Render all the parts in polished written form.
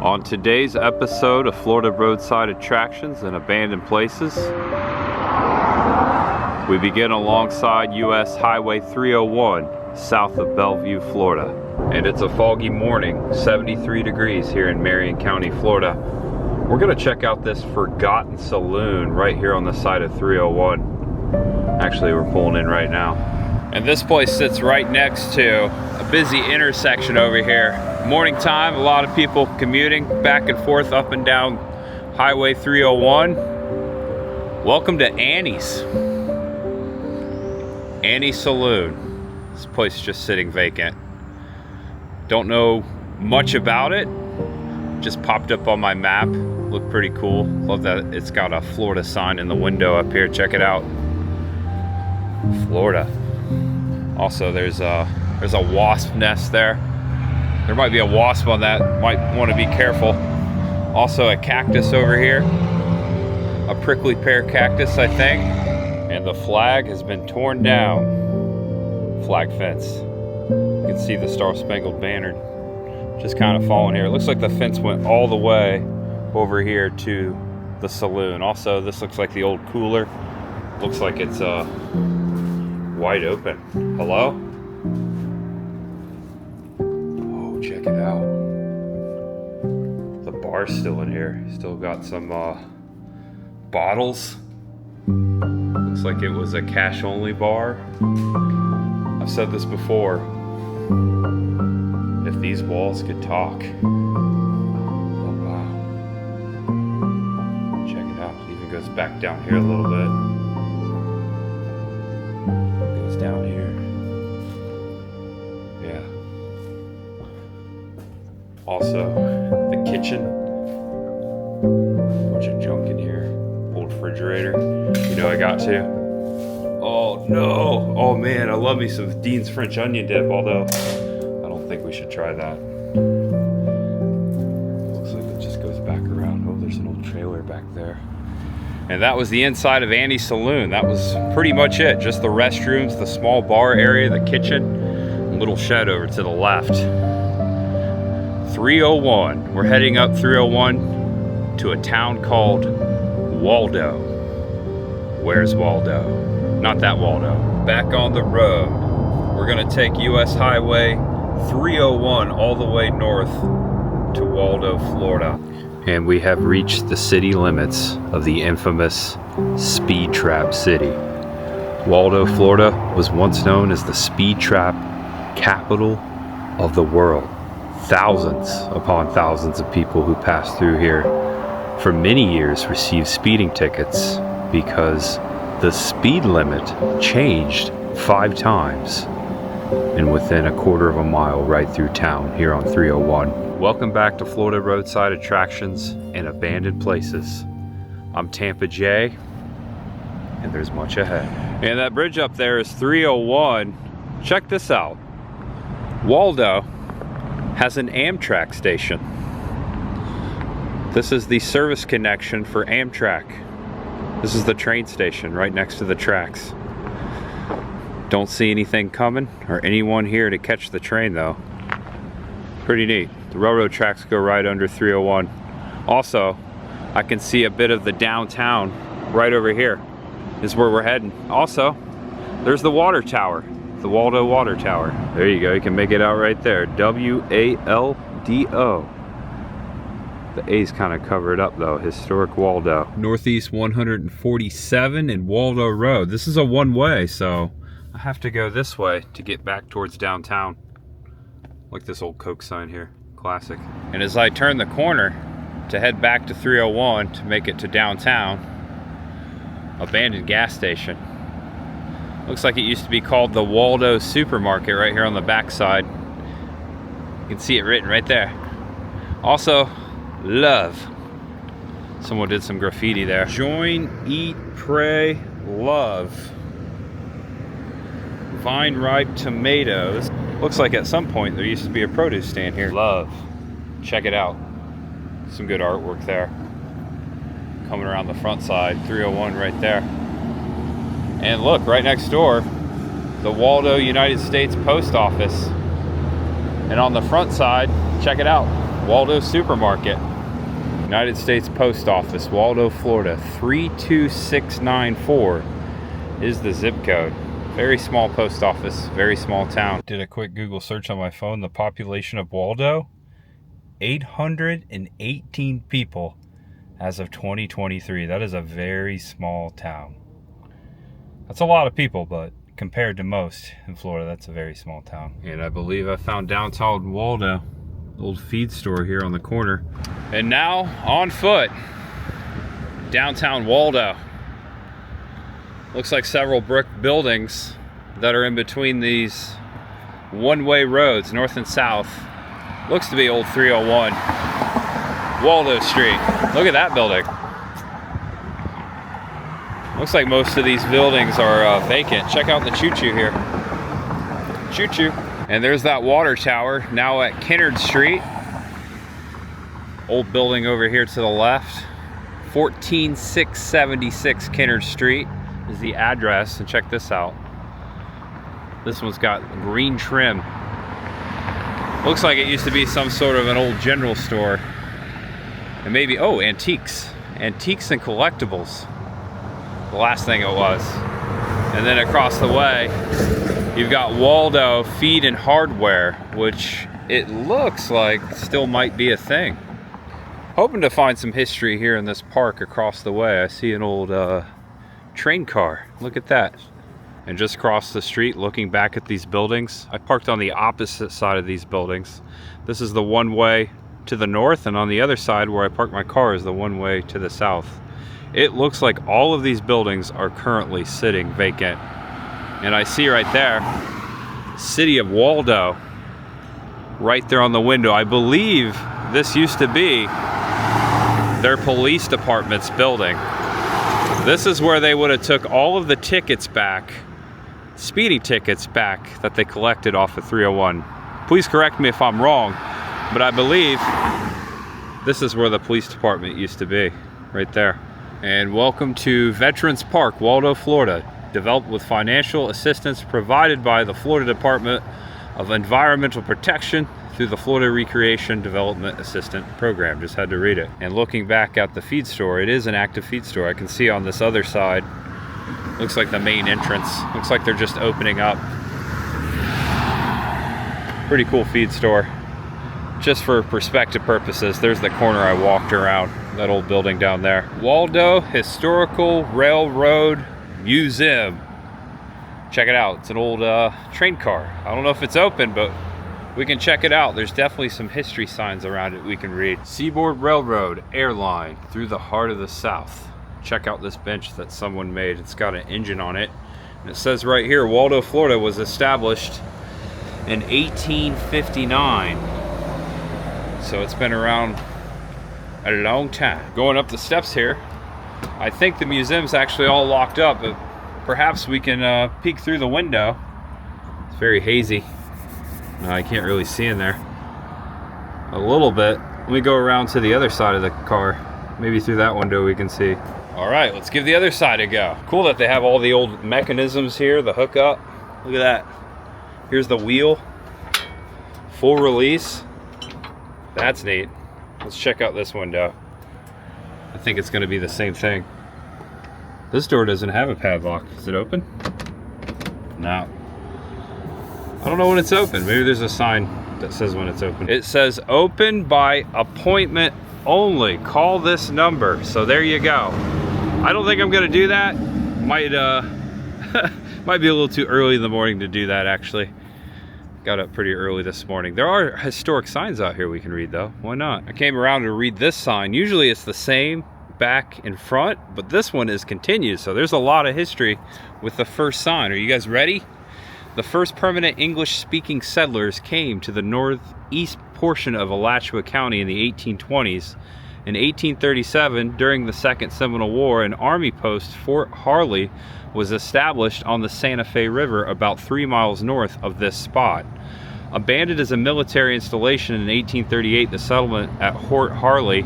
On today's episode of Florida Roadside Attractions and Abandoned Places, we begin alongside US Highway 301 south of Bellevue, Florida. And it's a foggy morning, 73 degrees here in Marion County, Florida. We're gonna check out this forgotten saloon right here on the side of 301. Actually, we're pulling in right now. And this place sits right next to a busy intersection over here. Morning time, a lot of people commuting back and forth up and down Highway 301. Welcome to Annie's Saloon. This place is just sitting vacant. Don't know much about it. Just popped up on my map. Looked pretty cool. Love that it's got a Florida sign in the window up here. Check it out. Florida. Also, there's a wasp nest there. There might be a wasp on that. Might want to be careful. Also, a cactus over here. A prickly pear cactus, I think. And the flag has been torn down. Flag fence. You can see the Star Spangled Banner just kind of falling here. It looks like the fence went all the way over here to the saloon. Also, this looks like the old cooler. Looks like it's wide open. Hello? Oh, check it out. The bar's still in here. Still got some bottles. Looks like it was a cash only bar. I've said this before. If these walls could talk. Oh wow. Check it out. It even goes back down here a little bit. Down here. Yeah. Also, the kitchen. Bunch of junk in here. Old refrigerator. You know I got to. Oh no! Oh man, I love me some Dean's French onion dip, although I don't think we should try that. Looks like it just goes back around. Oh, there's an old trailer back there. And that was the inside of Annie's Saloon. That was pretty much it. Just the restrooms, the small bar area, the kitchen, and a little shed over to the left. 301. We're heading up 301 to a town called Waldo. Where's Waldo? Not that Waldo. Back on the road. We're gonna take US Highway 301 all the way north to Waldo, Florida. And we have reached the city limits of the infamous Speed Trap City. Waldo, Florida was once known as the Speed Trap capital of the world. Thousands upon thousands of people who passed through here for many years received speeding tickets because the speed limit changed 5 times and within a quarter of a mile right through town here on 301. Welcome back to Florida Roadside Attractions and Abandoned Places. I'm Tampa J, and there's much ahead. And that bridge up there is 301. Check this out. Waldo has an Amtrak station. This is the service connection for Amtrak. This is the train station right next to the tracks. Don't see anything coming or anyone here to catch the train though. Pretty neat. The railroad tracks go right under 301. Also, I can see a bit of the downtown right over here is where we're heading. Also, there's the water tower, the Waldo Water Tower. There you go, you can make it out right there. W-A-L-D-O. The A's kind of covered up though. Historic Waldo. Northeast 147 and Waldo Road. This is a one-way, so I have to go this way to get back towards downtown. Like this old Coke sign here, classic. And as I turn the corner to head back to 301 to make it to downtown, abandoned gas station. Looks like it used to be called the Waldo Supermarket right here on the back side. You can see it written right there. Also, love. Someone did some graffiti there. Join, eat, pray, love. Vine ripe tomatoes. Looks like at some point there used to be a produce stand here. Love. Check it out. Some good artwork there. Coming around the front side, 301 right there. And look, right next door, the Waldo United States Post Office. And on the front side, check it out. Waldo Supermarket. United States Post Office, Waldo, Florida. 32694 is the zip code. Very small post office, very small town. Did a quick Google search on my phone. The population of Waldo, 818 people as of 2023. That is a very small town. That's a lot of people, but compared to most in Florida, that's a very small town. And I believe I found downtown Waldo, old feed store here on the corner. And now on foot, downtown Waldo. Looks like several brick buildings that are in between these one-way roads, north and south. Looks to be old 301 Waldo Street. Look at that building. Looks like most of these buildings are vacant. Check out the choo-choo here. Choo-choo. And there's that water tower now at Kennard Street. Old building over here to the left. 14676 Kennard Street is the address, and check this out. This one's got green trim. Looks like it used to be some sort of an old general store. And maybe, oh, antiques. Antiques and collectibles. The last thing it was. And then across the way, you've got Waldo Feed and Hardware, which it looks like still might be a thing. Hoping to find some history here in this park across the way. I see an old train car. Look at that. And just across the street, looking back at these buildings, I parked on the opposite side of these buildings. This is the one way to the north, and on the other side where I parked my car is the one way to the south. It looks like all of these buildings are currently sitting vacant. And I see right there, City of Waldo, right there on the window. I believe this used to be their police department's building. This is where they would have took all of the tickets back, speeding tickets back, that they collected off of 301. Please correct me if I'm wrong, but I believe this is where the police department used to be, right there. And welcome to Veterans Park, Waldo, Florida. Developed with financial assistance provided by the Florida Department of Environmental Protection through the Florida Recreation Development Assistant Program. Just had to read it. And looking back at the feed store, it is an active feed store. I can see on this other side, looks like the main entrance. Looks like they're just opening up. Pretty cool feed store. Just for perspective purposes, there's the corner I walked around, that old building down there. Waldo Historical Railroad Museum. Check it out. It's an old train car. I don't know if it's open, but we can check it out. There's definitely some history signs around it we can read. Seaboard Railroad Airline through the heart of the South. Check out this bench that someone made. It's got an engine on it. And it says right here, Waldo, Florida was established in 1859. So it's been around a long time. Going up the steps here, I think the museum's actually all locked up, but perhaps we can peek through the window. It's very hazy. I can't really see in there. A little bit. Let me go around to the other side of the car. Maybe through that window we can see. All right, let's give the other side a go. Cool that they have all the old mechanisms here, the hookup. Look at that. Here's the wheel. Full release. That's neat. Let's check out this window. I think it's gonna be the same thing. This door doesn't have a padlock. Is it open? No. I don't know when it's open. Maybe there's a sign that says when it's open. It says open by appointment only. Call this number. So there you go. I don't think I'm gonna do that. Might might be a little too early in the morning to do that, actually. Got up pretty early this morning. There are historic signs out here we can read though. Why not? I came around to read this sign. Usually it's the same back and front, but this one is continued. So there's a lot of history with the first sign. Are you guys ready? The first permanent English-speaking settlers came to the northeast portion of Alachua County in the 1820s. In 1837, during the Second Seminole War, an army post, Fort Harley, was established on the Santa Fe River about 3 miles north of this spot. Abandoned as a military installation in 1838, the settlement at Fort Harley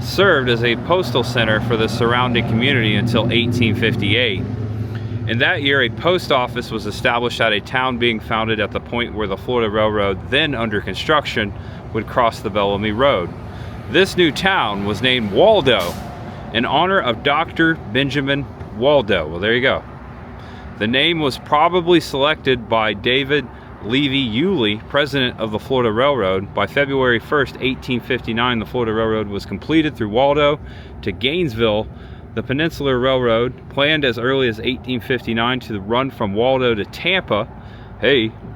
served as a postal center for the surrounding community until 1858. In In that year, a post office was established at a town being founded at the point where the Florida Railroad, then under construction, would cross the Bellamy Road. This new town was named Waldo in honor of Dr. Benjamin Waldo. Well, there you go. The name was probably selected by David Levy Yulee, president of the Florida Railroad. By February 1st, 1859, the Florida Railroad was completed through Waldo to Gainesville. The Peninsular Railroad, planned as early as 1859 to run from Waldo to Tampa,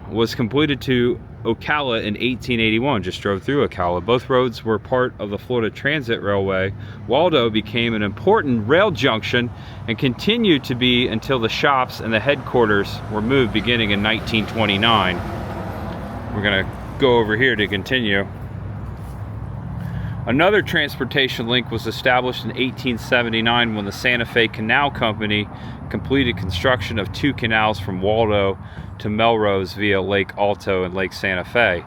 was completed to Ocala in 1881. Just drove through Ocala. Both roads were part of the Florida Transit Railway. Waldo became an important rail junction and continued to be until the shops and the headquarters were moved beginning in 1929. We're going to go over here to continue. Another transportation link was established in 1879 when the Santa Fe Canal Company completed construction of 2 canals from Waldo to Melrose via Lake Alto and Lake Santa Fe.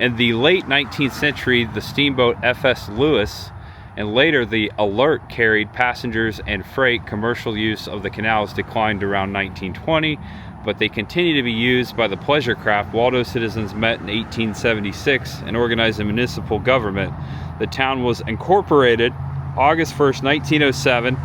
In the late 19th century, the steamboat F.S. Lewis and later the Alert carried passengers and freight. Commercial use of the canals declined around 1920, but they continue to be used by the pleasure craft. Waldo citizens met in 1876 and organized a municipal government. The town was incorporated August 1st, 1907.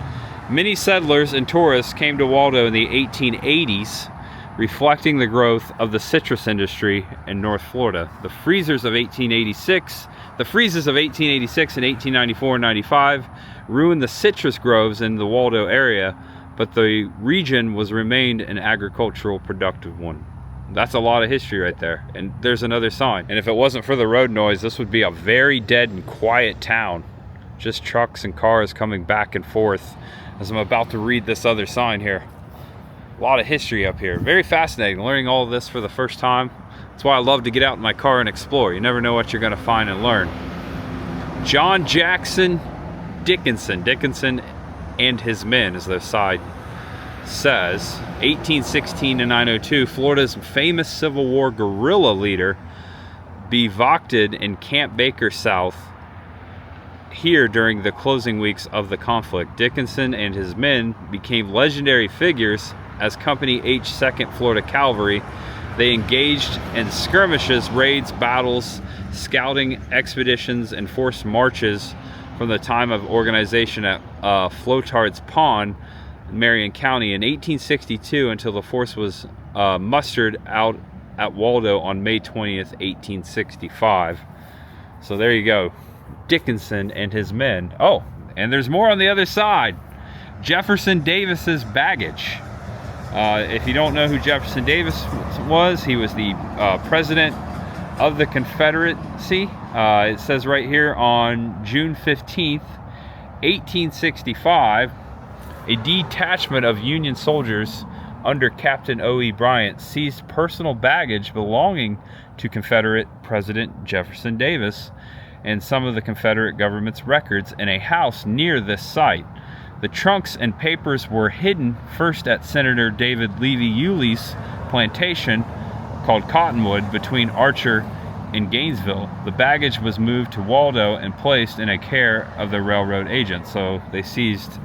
Many settlers and tourists came to Waldo in the 1880s, reflecting the growth of the citrus industry in North Florida. The freezes of 1886 and 1894 and 95 ruined the citrus groves in the Waldo area, but the region remained an agricultural productive one. That's a lot of history right there. And there's another sign. And if it wasn't for the road noise, this would be a very dead and quiet town. Just trucks and cars coming back and forth as I'm about to read this other sign here. A lot of history up here. Very fascinating, learning all of this for the first time. That's why I love to get out in my car and explore. You never know what you're gonna find and learn. John Jackson Dickinson and his men, as the side says, 1816 to 902, Florida's famous Civil War guerrilla leader bivouacked in Camp Baker South here during the closing weeks of the conflict. Dickinson and his men became legendary figures as Company H 2nd Florida Cavalry. They engaged in skirmishes, raids, battles, scouting expeditions, and forced marches from the time of organization at Flotard's Pond, Marion County, in 1862 until the force was mustered out at Waldo on May 20th, 1865. So there you go, Dickinson and his men. Oh, and there's more on the other side. Jefferson Davis's baggage. If you don't know who Jefferson Davis was, he was the president of the Confederacy. It says right here on June 15th, 1865, a detachment of Union soldiers under Captain O.E. Bryant seized personal baggage belonging to Confederate President Jefferson Davis and some of the Confederate government's records in a house near this site. The trunks and papers were hidden first at Senator David Levy Yulee's plantation called Cottonwood between Archer and Gainesville. The baggage was moved to Waldo and placed in a care of the railroad agent. So they seized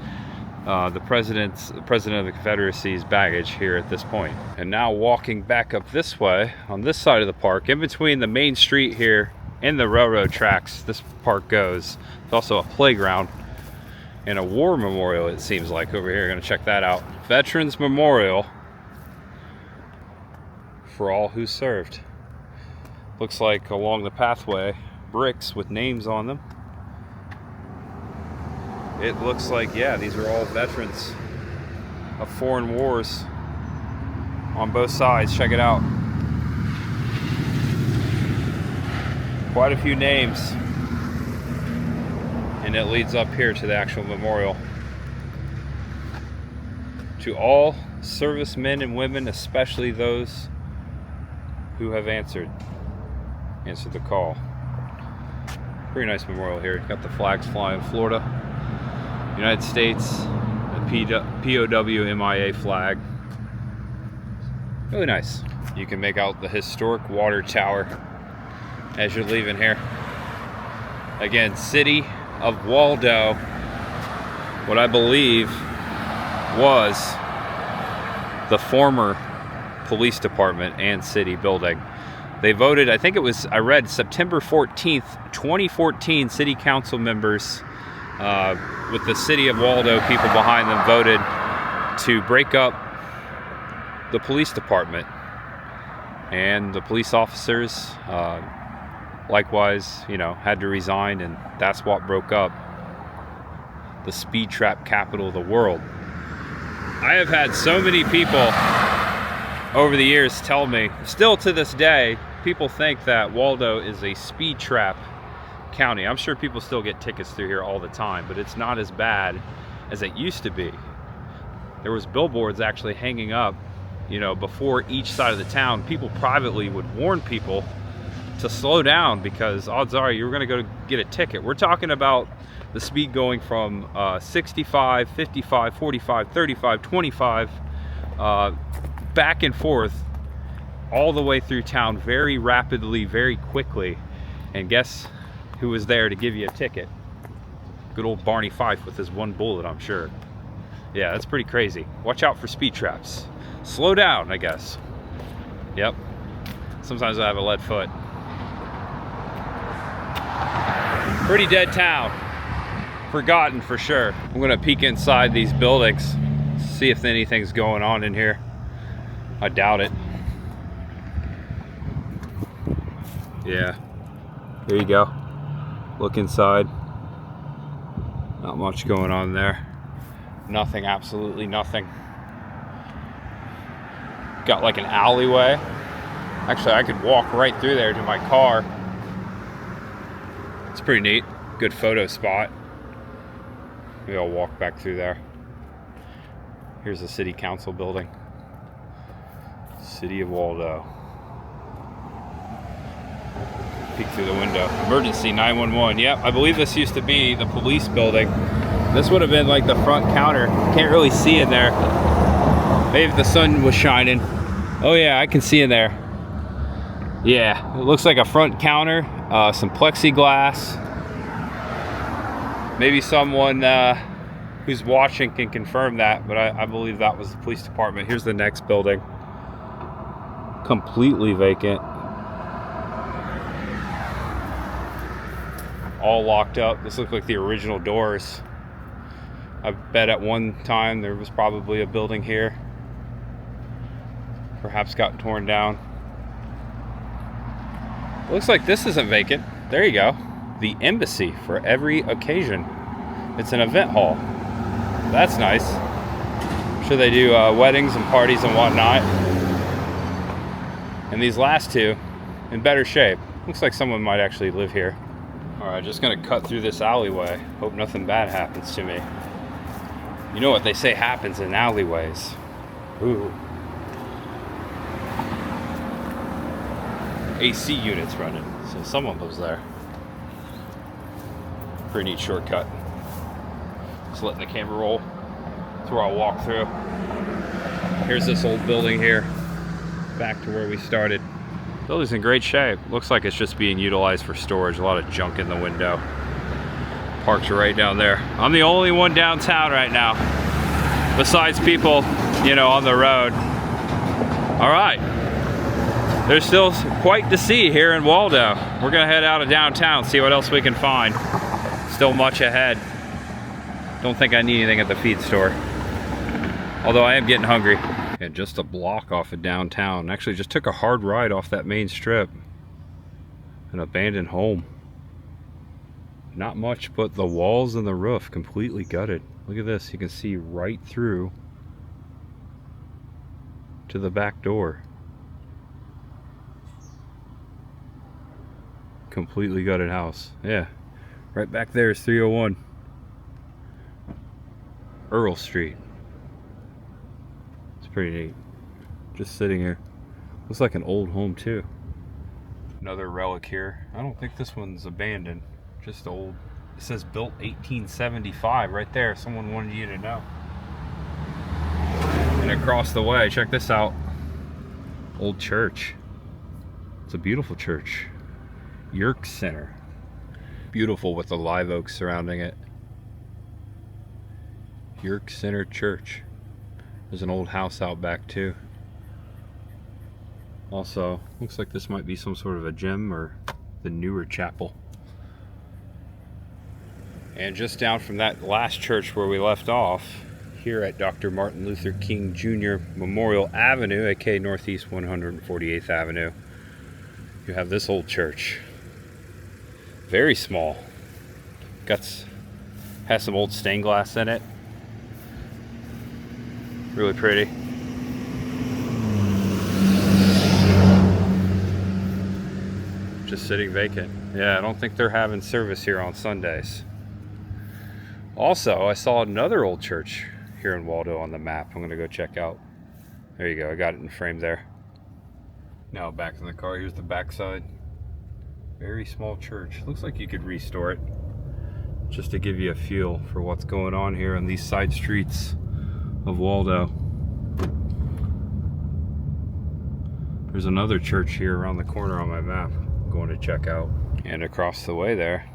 the president of the Confederacy's baggage here at this point. And now walking back up this way on this side of the park, in between the main street here and the railroad tracks, this park goes. There's also a playground and a war memorial, it seems like, over here. Gonna check that out. Veterans Memorial for all who served. Looks like along the pathway, bricks with names on them. It looks like, yeah, these are all veterans of foreign wars on both sides. Check it out. Quite a few names. And it leads up here to the actual memorial. To all servicemen and women, especially those who have answered the call. Pretty nice memorial here. Got the flags flying. Florida, United States, the POW MIA flag. Really nice. You can make out the historic water tower as you're leaving here. Again, City of Waldo, what I believe was the former police department and city building. They voted, I think it was, I read September 14th, 2014, city council members with the city of Waldo people behind them voted to break up the police department. And the police officers likewise, you know, had to resign, and that's what broke up the speed trap capital of the world. I have had so many people over the years tell me, still to this day, people think that Waldo is a speed trap county. I'm sure people still get tickets through here all the time, but it's not as bad as it used to be. There was billboards actually hanging up, you know, before each side of the town. People privately would warn people to slow down because odds are you're going to go get a ticket. We're talking about the speed going from 65, 55, 45, 35, 25, back and forth all the way through town very rapidly, very quickly. And guess who was there to give you a ticket? Good old Barney Fife with his one bullet, I'm sure. Yeah, that's pretty crazy. Watch out for speed traps. Slow down, I guess. Yep. Sometimes I have a lead foot. Pretty dead town. Forgotten for sure. I'm gonna peek inside these buildings, see if anything's going on in here. I doubt it. Yeah, there you go. Look inside. Not much going on there. Nothing, absolutely nothing. Got like an alleyway. Actually, I could walk right through there to my car. It's pretty neat. Good photo spot. Maybe I'll walk back through there. Here's the city council building. City of Waldo. Peek through the window. Emergency 911. Yep, I believe this used to be the police building. This would have been like the front counter. Can't really see in there. Maybe if the sun was shining. Oh yeah, I can see in there. Yeah, it looks like a front counter, some plexiglass. Maybe someone who's watching can confirm that, but I believe that was the police department. Here's the next building. Completely vacant. All locked up. This looks like the original doors. I bet at one time there was probably a building here. Perhaps got torn down. Looks like this isn't vacant. There you go. The embassy for every occasion. It's an event hall. That's nice. I'm sure they do weddings and parties and whatnot. And these last two, in better shape. Looks like someone might actually live here. Alright, just gonna cut through this alleyway. Hope nothing bad happens to me. You know what they say happens in alleyways. Ooh. AC units running, so someone lives there. Pretty neat shortcut. Just letting the camera roll. That's where I'll walk through. Here's this old building here. Back to where we started. Building's in great shape. Looks like it's just being utilized for storage. A lot of junk in the window. Parked right down there. I'm the only one downtown right now. Besides people, you know, on the road. All right. There's still quite to see here in Waldo. We're gonna head out of downtown, see what else we can find. Still much ahead. Don't think I need anything at the feed store. Although I am getting hungry. Yeah, just a block off of downtown. Actually just took a hard ride off that main strip. An abandoned home. Not much, but the walls and the roof completely gutted. Look at this, you can see right through to the back door. Completely gutted house. Yeah, right back there is 301 Earl Street. It's pretty neat. Just sitting here. Looks like an old home too. Another relic here. I don't think this one's abandoned. Just old. It says built 1875 right there. Someone wanted you to know. And across the way, check this out. Old church. It's a beautiful church. Yerk Center. Beautiful with the live oaks surrounding it. Yerk Center Church. There's an old house out back too. Also, looks like this might be some sort of a gym or the newer chapel. And just down from that last church where we left off, here at Dr. Martin Luther King Jr. Memorial Avenue, aka Northeast 148th Avenue, you have this old church. Very small. Has some old stained glass in it. Really pretty. Just sitting vacant. Yeah, I don't think they're having service here on Sundays. Also, I saw another old church here in Waldo on the map. I'm gonna go check out. There you go, I got it in frame there. Now back in the car, here's the backside. Very small church. Looks like you could restore it. Just to give you a feel for what's going on here on these side streets of Waldo. There's another church here around the corner on my map I'm going to check out. And across the way there,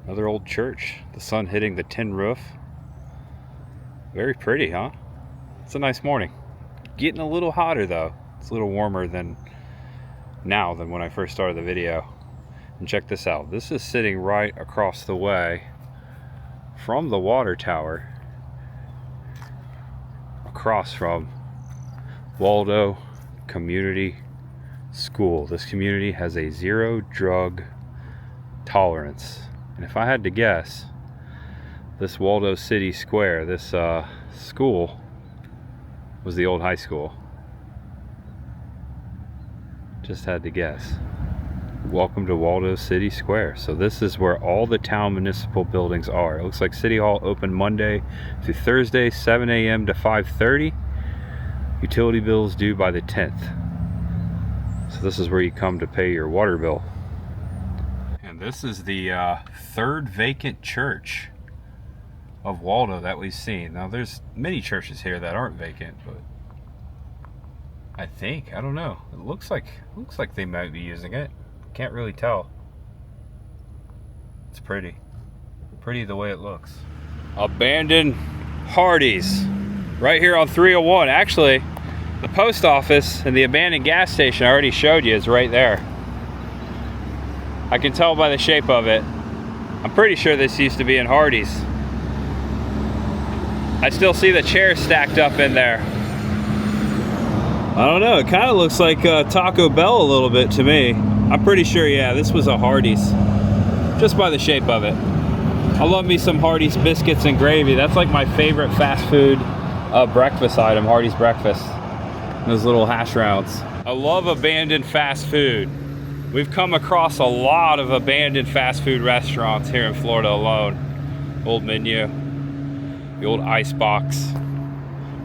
another old church. The sun hitting the tin roof. Very pretty, huh? It's a nice morning. Getting a little hotter though. It's a little warmer than when I first started the video. And check this out. This is sitting right across the way from the water tower, across from Waldo Community School. This community has a zero drug tolerance. And if I had to guess, this Waldo City Square, this school, was the old high school. Just had to guess. Welcome to Waldo City Square. So this is where all the town municipal buildings are. It looks like City Hall open Monday through Thursday, 7 a.m. to 5:30. Utility bills due by the 10th. So this is where you come to pay your water bill. And this is the third vacant church of Waldo that we've seen. Now there's many churches here that aren't vacant, but I don't know. It looks like they might be using it. Can't really tell. It's pretty the way it looks. Abandoned Hardee's right here on 301. Actually, the post office and the abandoned gas station I already showed you is right there. I can tell by the shape of it. I'm pretty sure this used to be in Hardee's. I still see the chairs stacked up in there. I don't know, it kind of looks like Taco Bell a little bit to me. I'm pretty sure, yeah, this was a Hardee's. Just by the shape of it. I love me some Hardee's biscuits and gravy. That's like my favorite fast food breakfast item, Hardee's breakfast. Those little hash browns. I love abandoned fast food. We've come across a lot of abandoned fast food restaurants here in Florida alone. Old menu, the old ice box.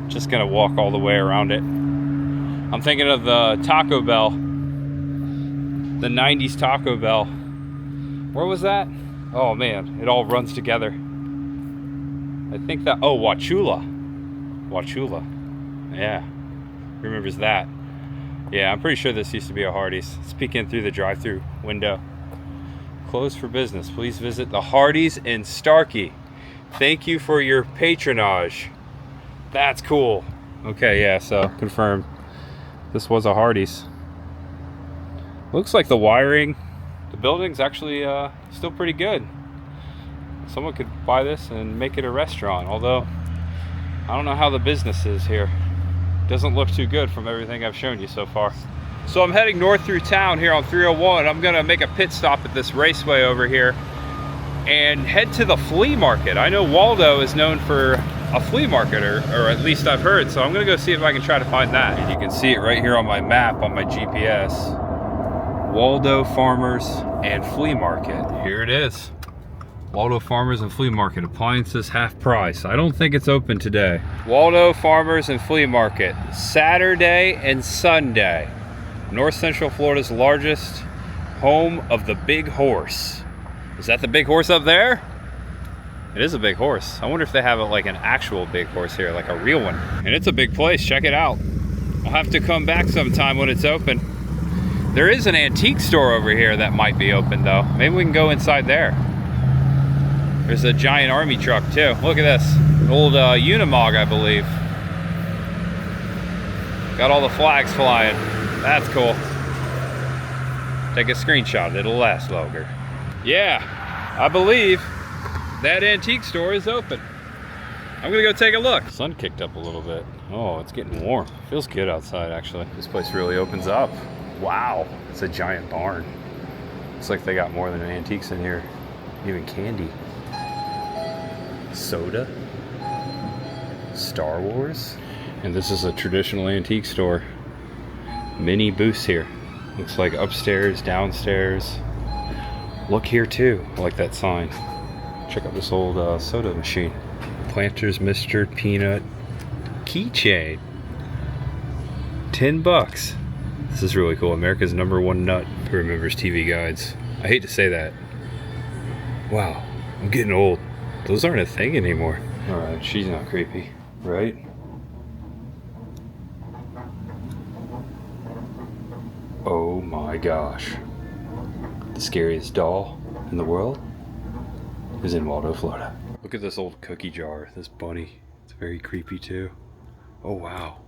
Just gonna walk all the way around it. I'm thinking of the Taco Bell, the 90s Taco Bell. Where was that? Oh man, it all runs together. I think that, oh, Wauchula. Yeah, remembers that. Yeah, I'm pretty sure this used to be a Hardee's. Let's peek in through the drive-through window. Closed for business. Please visit the Hardee's in Starkey. Thank you for your patronage. That's cool. Okay, yeah, so confirmed. This was a Hardee's. Looks like the wiring, the building's actually still pretty good. Someone could buy this and make it a restaurant, although I don't know how the business is here. Doesn't look too good from everything I've shown you so far. So I'm heading north through town here on 301. I'm gonna make a pit stop at this raceway over here and head to the flea market. I know Waldo is known for a flea market, or at least I've heard, so I'm gonna go see if I can try to find that. And you can see it right here on my map, on my GPS. Waldo Farmers and Flea Market. Here it is. Waldo Farmers and Flea Market, appliances half price. I don't think it's open today. Waldo Farmers and Flea Market, Saturday and Sunday. North Central Florida's largest home of the big horse. Is that the big horse up there? It is a big horse. I wonder if they have like an actual big horse here, like a real one. And it's a big place, check it out. I'll have to come back sometime when it's open. There is an antique store over here that might be open though. Maybe we can go inside there. There's a giant army truck too. Look at this, an old Unimog, I believe. Got all the flags flying. That's cool. Take a screenshot, it'll last longer. Yeah, I believe that antique store is open. I'm gonna go take a look. Sun kicked up a little bit. Oh, it's getting warm. Feels good outside, actually. This place really opens up. Wow, it's a giant barn. Looks like they got more than antiques in here. Even candy. Soda. Star Wars. And this is a traditional antique store. Many booths here. Looks like upstairs, downstairs. Look here too. I like that sign. Check out this old soda machine. Planters Mr. Peanut keychain. 10 bucks. This is really cool. America's #1 nut who remembers TV guides. I hate to say that. Wow, I'm getting old. Those aren't a thing anymore. Alright, she's not creepy, right? Oh my gosh. The scariest doll in the world is in Waldo, Florida. Look at this old cookie jar, this bunny. It's very creepy too. Oh wow.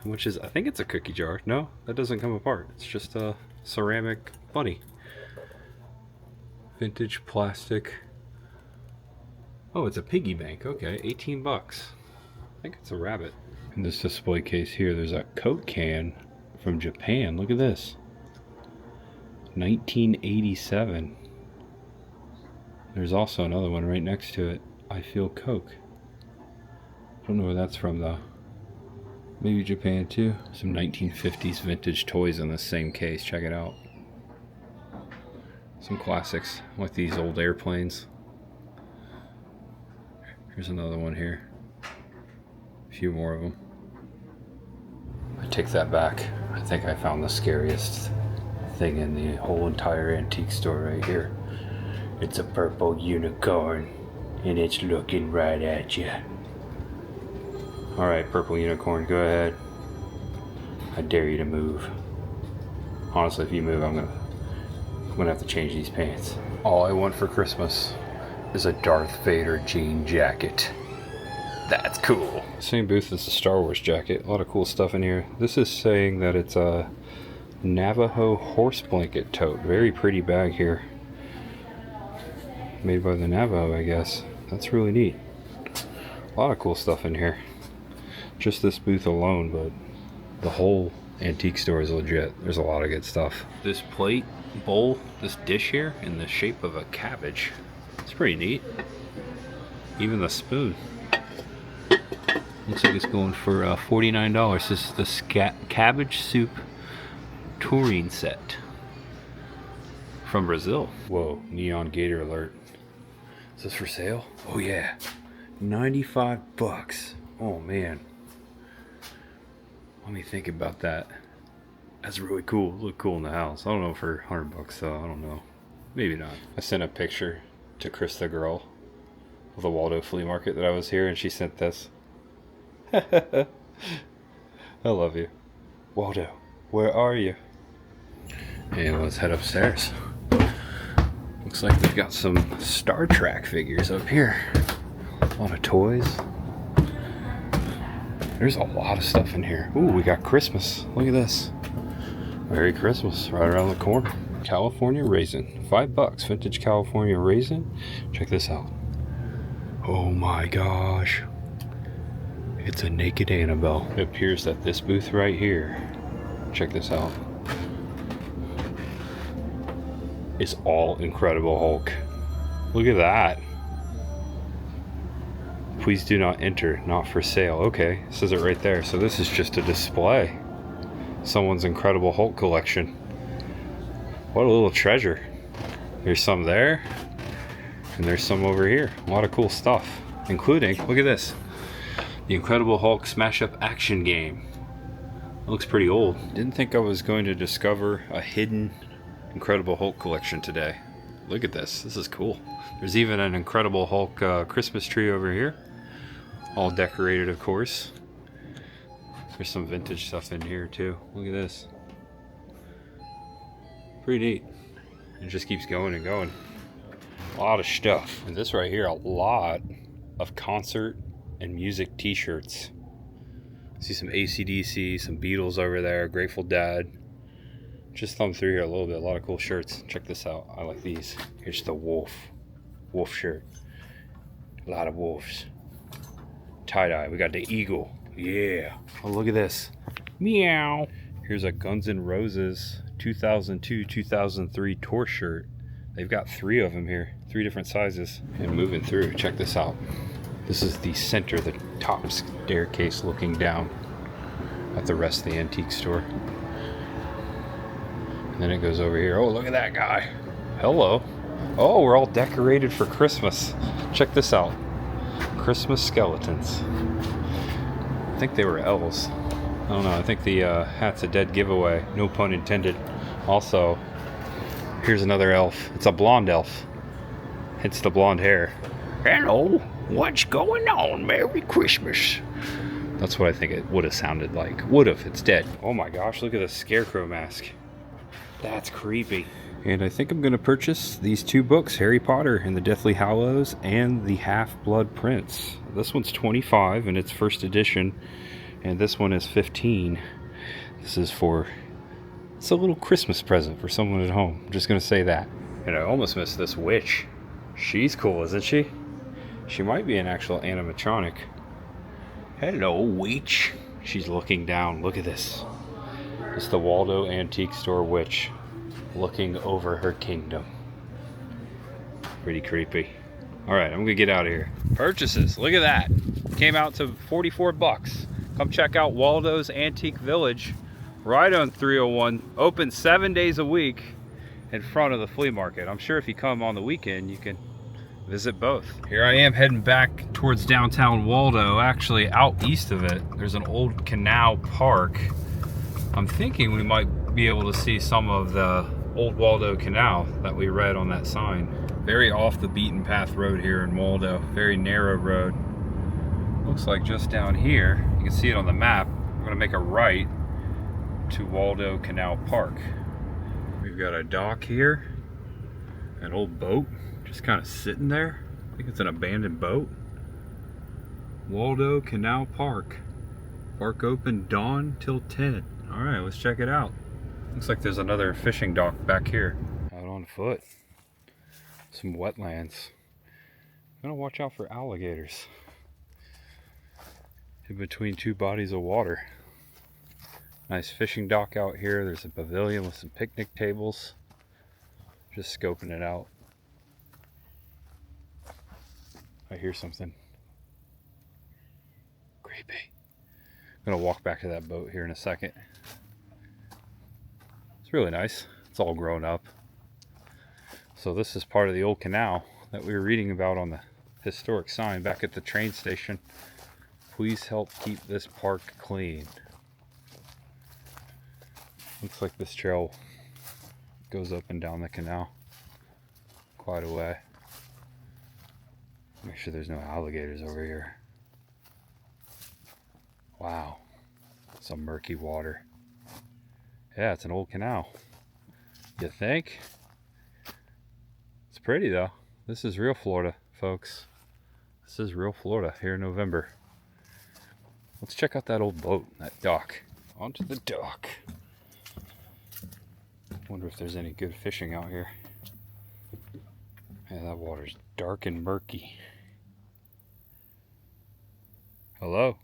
How much is, I think it's a cookie jar. No, that doesn't come apart. It's just a ceramic bunny. Vintage plastic. Oh, it's a piggy bank. Okay, 18 bucks. I think it's a rabbit. In this display case here, there's a Coke can from Japan. Look at this. 1987. There's also another one right next to it. I Feel Coke. Don't know where that's from though. Maybe Japan too. Some 1950s vintage toys in the same case. Check it out. Some classics like these old airplanes. Here's another one here. A few more of them. I take that back. I think I found the scariest thing in the whole entire antique store right here. It's a purple unicorn and it's looking right at you. Alright, purple unicorn, go ahead. I dare you to move. Honestly, if you move, I'm gonna have to change these pants. All I want for Christmas is a Darth Vader jean jacket. That's cool. Same booth as the Star Wars jacket. A lot of cool stuff in here. This is saying that it's a Navajo horse blanket tote. Very pretty bag here. Made by the Navajo, I guess. That's really neat. A lot of cool stuff in here. Just this booth alone, but the whole antique store is legit. There's a lot of good stuff. This plate, bowl, this dish here in the shape of a cabbage. It's pretty neat. Even the spoon. Looks like it's going for $49. This is the cabbage soup touring set from Brazil. Whoa, neon gator alert. Is this for sale? Oh yeah, 95 bucks. Oh man. Let me think about that. That's really cool. Look cool in the house. I don't know for 100 bucks though. I don't know. Maybe not. I sent a picture to Chris the girl of the Waldo flea market that I was here, and she sent this. I love you. Waldo, where are you? And let's head upstairs. Looks like they've got some Star Trek figures up here. A lot of toys. There's a lot of stuff in here. Ooh, we got Christmas. Look at this. Merry Christmas right around the corner. California raisin. 5 bucks. Vintage California raisin. Check this out. Oh my gosh. It's a naked Annabelle. It appears that this booth right here, check this out, is all Incredible Hulk. Look at that. Please do not enter, not for sale. Okay, it says it right there. So this is just a display. Someone's Incredible Hulk collection. What a little treasure. There's some there, and there's some over here. A lot of cool stuff, including, look at this. The Incredible Hulk Smash Up action game. It looks pretty old. Didn't think I was going to discover a hidden Incredible Hulk collection today. Look at this. This is cool. There's even an Incredible Hulk Christmas tree over here. All decorated, of course. There's some vintage stuff in here too. Look at this. Pretty neat. It just keeps going and going. A lot of stuff. And this right here, a lot of concert and music t-shirts. See some AC/DC, some Beatles over there, Grateful Dead. Just thumb through here a little bit. A lot of cool shirts. Check this out. I like these. Here's the wolf shirt. A lot of wolves. Tie-dye. We got the eagle. Yeah. Oh, look at this. Meow. Here's a Guns N' Roses 2002-2003 tour shirt. They've got 3 of them here. 3 different sizes. And moving through, check this out. This is the center, the top staircase looking down at the rest of the antique store. And then it goes over here. Oh, look at that guy. Hello. Oh, we're all decorated for Christmas. Check this out. Christmas skeletons. I think they were elves. I don't know. I think the hat's a dead giveaway. No pun intended. Also, here's another elf. It's a blonde elf. Hence the blonde hair. Hello. What's going on? Merry Christmas. That's what I think it would have sounded like. Would have. It's dead. Oh my gosh. Look at the scarecrow mask. That's creepy. And I think I'm going to purchase these 2 books, Harry Potter and the Deathly Hallows and the Half-Blood Prince. This one's $25 and it's first edition, and this one is $15. This is it's a little Christmas present for someone at home. I'm just going to say that. And I almost missed this witch. She's cool, isn't she? She might be an actual animatronic. Hello, witch. She's looking down. Look at this. It's the Waldo Antique Store witch looking over her kingdom. Pretty creepy. Alright, I'm gonna get out of here. Purchases, look at that. Came out to 44 bucks. Come check out Waldo's Antique Village right on 301. Open 7 days a week in front of the flea market. I'm sure if you come on the weekend, you can visit both. Here I am heading back towards downtown Waldo. Actually, out east of it, there's an old canal park. I'm thinking we might be able to see some of the old Waldo Canal that we read on that sign. Very off the beaten path road here in Waldo. Very narrow road. Looks like just down here, you can see it on the map, we're gonna make a right to Waldo Canal Park. We've got a dock here, an old boat just kind of sitting there. I think it's an abandoned boat. Waldo Canal Park. Park open dawn till 10. All right, let's check it out. Looks like there's another fishing dock back here. Out on foot. Some wetlands. I'm gonna watch out for alligators. In between 2 bodies of water. Nice fishing dock out here. There's a pavilion with some picnic tables. Just scoping it out. I hear something. Creepy. I'm gonna walk back to that boat here in a second. It's really nice. It's all grown up. So this is part of the old canal that we were reading about on the historic sign back at the train station. Please help keep this park clean. Looks like this trail goes up and down the canal quite a way. Make sure there's no alligators over here. Wow, some murky water. Yeah, it's an old canal. You think? It's pretty though. This is real Florida, folks. This is real Florida here in November. Let's check out that old boat, that dock. Onto the dock. Wonder if there's any good fishing out here. Yeah, that water's dark and murky. Hello?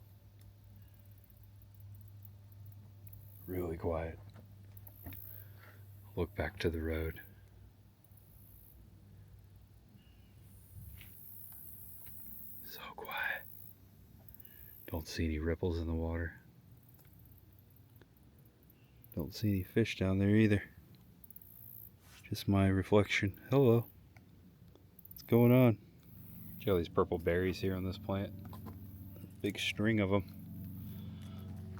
Really quiet. Look back to the road. So quiet. Don't see any ripples in the water. Don't see any fish down there either. Just my reflection. Hello. What's going on? See all these purple berries here on this plant? Big string of them.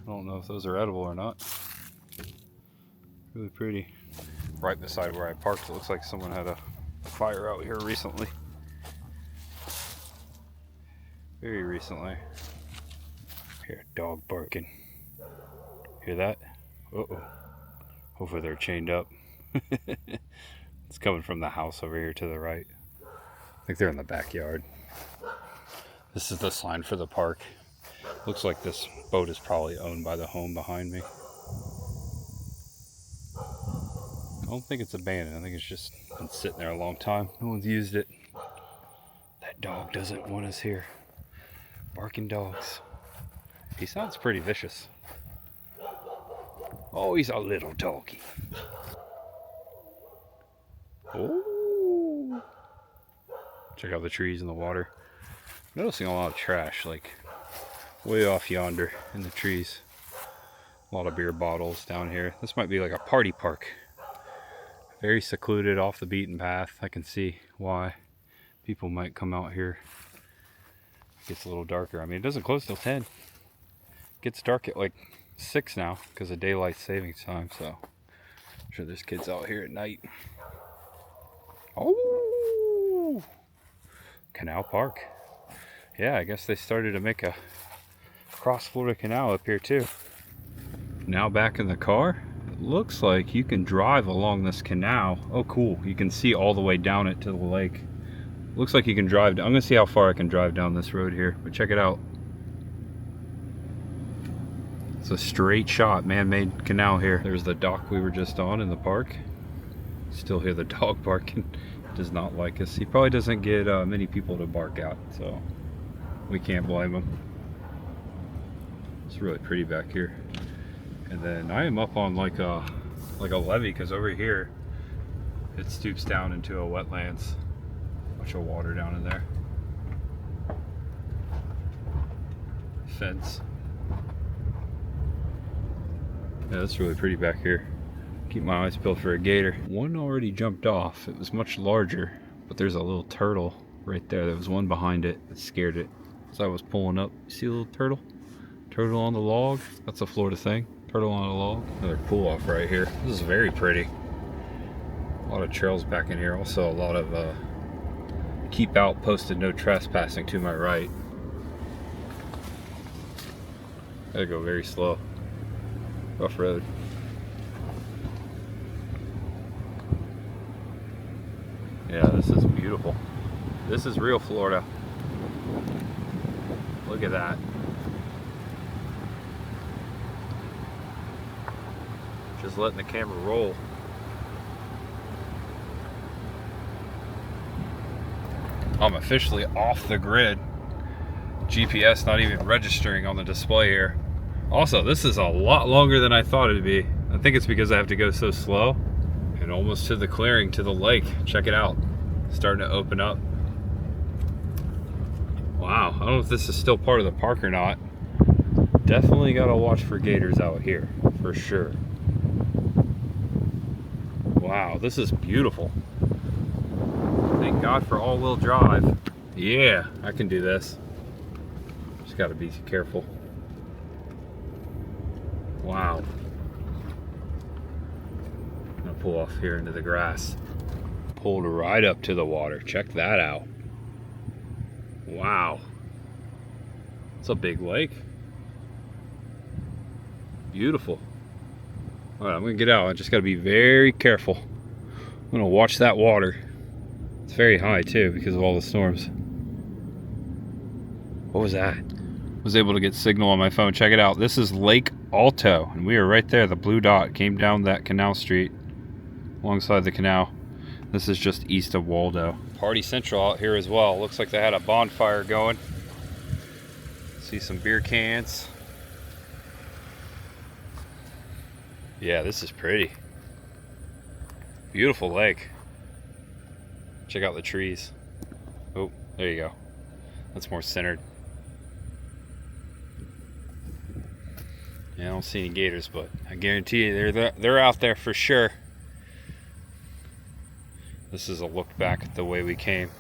I don't know if those are edible or not. Really pretty. Right beside where I parked, it looks like someone had a fire out here recently. Very recently. Hear a dog barking. Hear that? Uh-oh. Hopefully they're chained up. It's coming from the house over here to the right. I think they're in the backyard. This is the sign for the park. Looks like this boat is probably owned by the home behind me. I don't think it's abandoned. I think it's just been sitting there a long time. No one's used it. That dog doesn't want us here. Barking dogs. He sounds pretty vicious. Oh, he's a little doggy. Oh. Check out the trees and the water. I'm noticing a lot of trash, like way off yonder in the trees. A lot of beer bottles down here. This might be like a party park. Very secluded, off the beaten path. I can see why people might come out here. It gets a little darker. I mean, it doesn't close till 10. It gets dark at like 6 now because of daylight savings time, so I'm sure there's kids out here at night. Oh, Canal Park. Yeah, I guess they started to make a cross Florida canal up here too. Now back in the car. It looks like you can drive along this canal. Oh cool, you can see all the way down it to the lake. Looks like you can drive. I'm gonna see how far I can drive down this road here, but check it out. It's a straight shot, man-made canal here. There's the dock we were just on in the park. Still hear the dog barking. Does not like us. He probably doesn't get many people to bark at, so we can't blame him. It's really pretty back here. And then I am up on like a levee, because over here it stoops down into a wetlands. Bunch of water down in there. Fence. Yeah, that's really pretty back here. Keep my eyes peeled for a gator. One already jumped off. It was much larger, but there's a little turtle right there. There was one behind it that scared it. As I was pulling up, you see a little turtle? Turtle on the log. That's a Florida thing. Turtle on a log. Another pull off right here. This is very pretty. A lot of trails back in here. Also a lot of keep out posted no trespassing to my right. Gotta go very slow. Rough road. Yeah, this is beautiful. This is real Florida. Look at that. Just letting the camera roll. I'm officially off the grid. GPS not even registering on the display here. Also, this is a lot longer than I thought it'd be. I think it's because I have to go so slow. And almost to the clearing, to the lake. Check it out. Starting to open up. Wow, I don't know if this is still part of the park or not. Definitely gotta watch for gators out here, for sure. Wow, this is beautiful. Thank God for all-wheel drive. Yeah, I can do this. Just gotta be careful. Wow. I'm gonna pull off here into the grass. Pulled right up to the water. Check that out. Wow. It's a big lake. Beautiful. All right, I'm gonna get out. I just gotta be very careful. I'm gonna watch that water. It's very high too because of all the storms. What was that? I was able to get signal on my phone. Check it out. This is Lake Alto, and we are right there. The blue dot came down that canal street alongside the canal. This is just east of Waldo. Party Central out here as well. Looks like they had a bonfire going. See some beer cans. Yeah, this is pretty. Beautiful lake. Check out the trees. Oh, there you go. That's more centered. Yeah, I don't see any gators, but I guarantee you they're out there for sure. This is a look back at the way we came.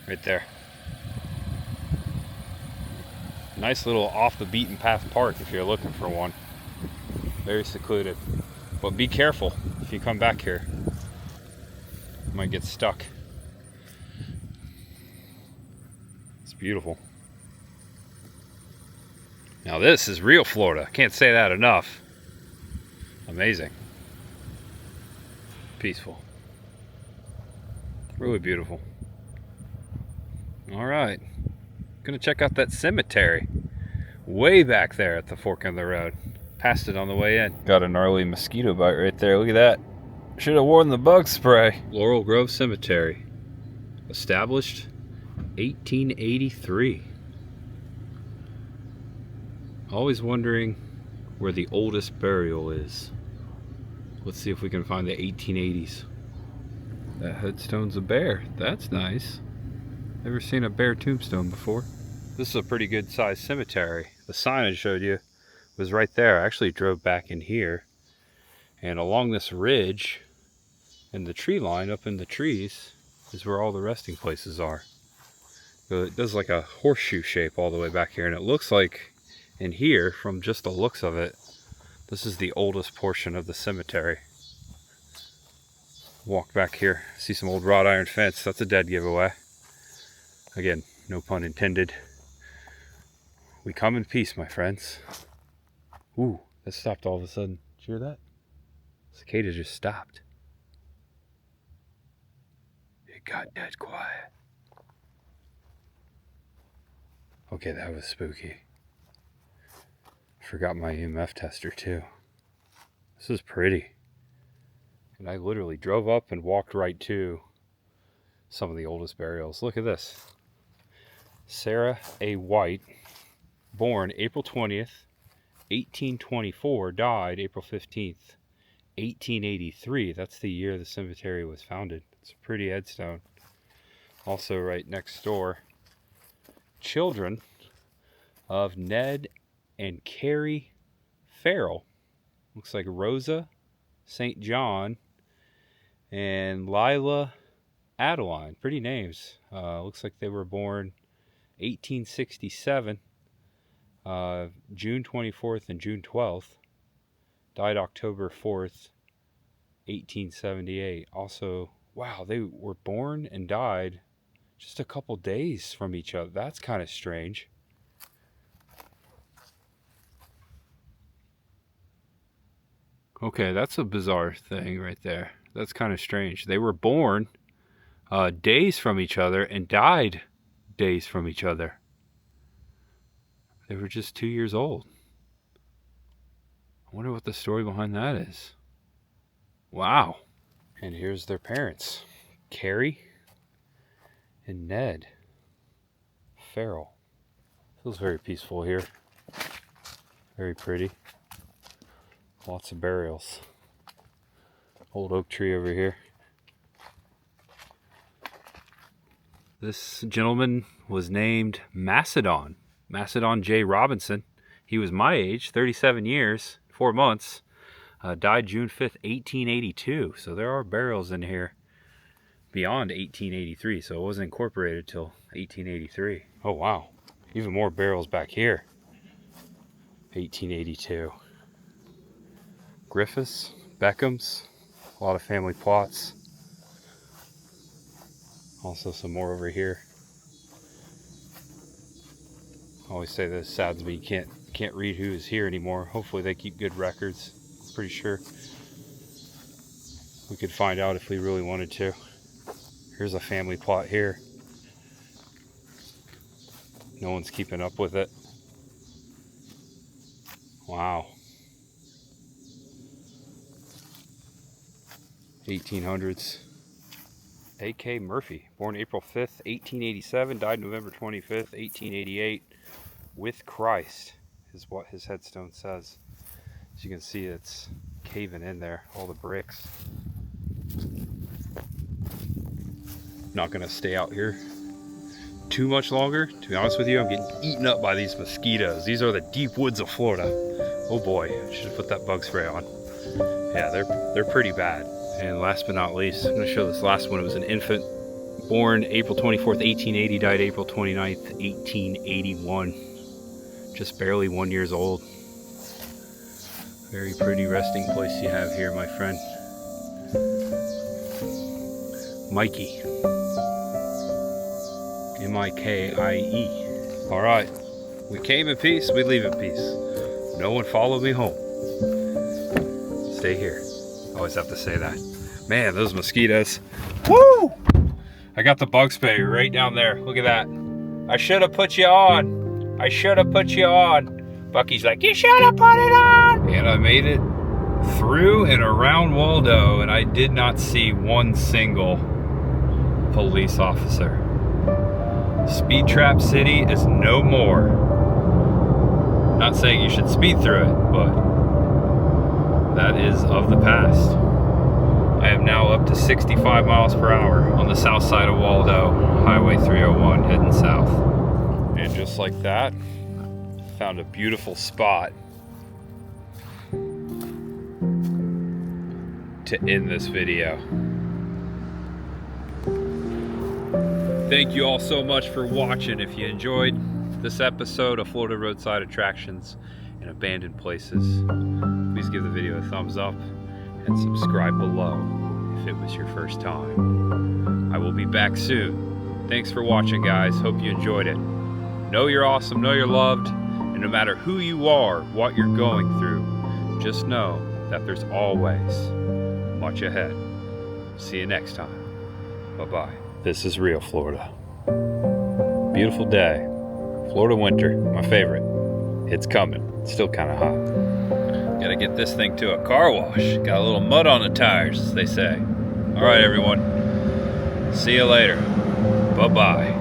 Right there. Nice little off the beaten path park if you're looking for one. Very secluded. But be careful if you come back here. You might get stuck. It's beautiful. Now this is real Florida. Can't say that enough. Amazing. Peaceful. Really beautiful. All right. Gonna check out that cemetery. Way back there at the fork in the road. Passed it on the way in. Got a gnarly mosquito bite right there. Look at that. Should have worn the bug spray. Laurel Grove Cemetery. Established 1883. Always wondering where the oldest burial is. Let's see if we can find the 1880s. That headstone's a bear. That's nice. Never seen a bear tombstone before. This is a pretty good sized cemetery. The sign I showed you was right there. I actually drove back in here, and along this ridge and the tree line up in the trees is where all the resting places are. So it does like a horseshoe shape all the way back here, and it looks like in here, from just the looks of it, this is the oldest portion of the cemetery. Walk back here, see some old wrought iron fence. That's a dead giveaway. Again, no pun intended. We come in peace, my friends. Ooh, that stopped all of a sudden. Did you hear that? Cicada just stopped. It got dead quiet. Okay, that was spooky. Forgot my EMF tester too. This is pretty. And I literally drove up and walked right to some of the oldest burials. Look at this. Sarah A. White, born April 20th, 1824, died April 15th, 1883. That's the year the cemetery was founded. It's a pretty headstone. Also right next door, children of Ned and Carrie Farrell. Looks like Rosa St. John and Lila Adeline. Pretty names. Looks like they were born 1867, June 24th and June 12th. Died October 4th, 1878. Also, wow, they were born and died just a couple days from each other. That's kind of strange. Okay, that's a bizarre thing right there. That's kind of strange. They were born days from each other and died days from each other. They were just 2 years old. I wonder what the story behind that is. Wow. And here's their parents, Carrie and Ned Farrell. Feels very peaceful here. Very pretty. Lots of burials. Old oak tree over here. This gentleman was named Macedon J. Robinson. He was my age, 37 years, 4 months. Died June 5th, 1882. So there are burials in here beyond 1883. So it wasn't incorporated till 1883. Oh, wow. Even more burials back here. 1882. Griffiths, Beckhams, a lot of family plots. Also some more over here. I always say this, saddens me, you can't read who is here anymore. Hopefully they keep good records. Pretty sure we could find out if we really wanted to. Here's a family plot here. No one's keeping up with it. Wow. 1800s. A.K. Murphy, born April 5th, 1887, died November 25th, 1888, with Christ, is what his headstone says. As you can see, it's caving in there, all the bricks. Not gonna stay out here too much longer. To be honest with you, I'm getting eaten up by these mosquitoes. These are the deep woods of Florida. Oh boy, I should have put that bug spray on. Yeah, they're pretty bad. And last but not least, I'm going to show this last one. It was an infant born April 24th, 1880, died April 29th, 1881. Just barely 1 year old. Very pretty resting place you have here, my friend. Mikey. M-I-K-I-E. All right. We came in peace, we leave in peace. No one followed me home. Stay here. Always have to say that. Man, those mosquitoes. Woo! I got the bug spray right down there. Look at that. I should have put you on. I should have put you on. Bucky's like, you should have put it on. And I made it through and around Waldo, and I did not see one single police officer. Speed Trap City is no more. Not saying you should speed through it, but that is of the past. I am now up to 65 miles per hour on the south side of Waldo, Highway 301, heading south. And just like that, found a beautiful spot to end this video. Thank you all so much for watching. If you enjoyed this episode of Florida Roadside Attractions and Abandoned Places, please give the video a thumbs up and subscribe below if it was your first time. I will be back soon. Thanks for watching, guys. Hope you enjoyed it. Know you're awesome, know you're loved, and no matter who you are, what you're going through, just know that there's always much ahead. See you next time. Bye-bye. This is real Florida. Beautiful day. Florida winter, my favorite. It's coming. It's still kind of hot. Gotta get this thing to a car wash. Got a little mud on the tires, as they say. All right, everyone. See you later. Bye-bye.